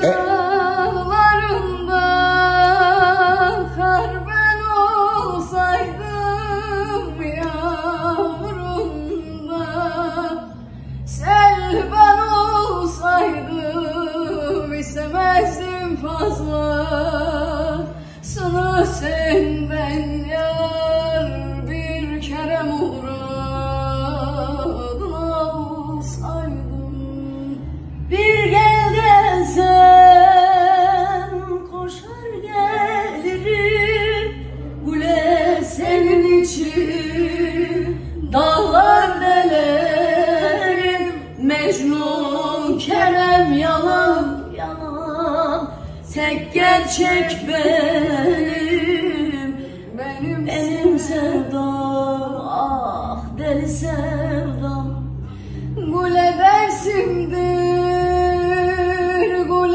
dağlarında kar ben olsaydım, yağmurunda sel ben olsaydım, istemezdim fazlasını senden yar, bir kere muradına olsaydım. Bir gel desen koşar gelirim, Gule senin için dağlar delerim. Mecnun Kerem yalan yalan, tek gerçek benim sevdam, ah deli sevdam.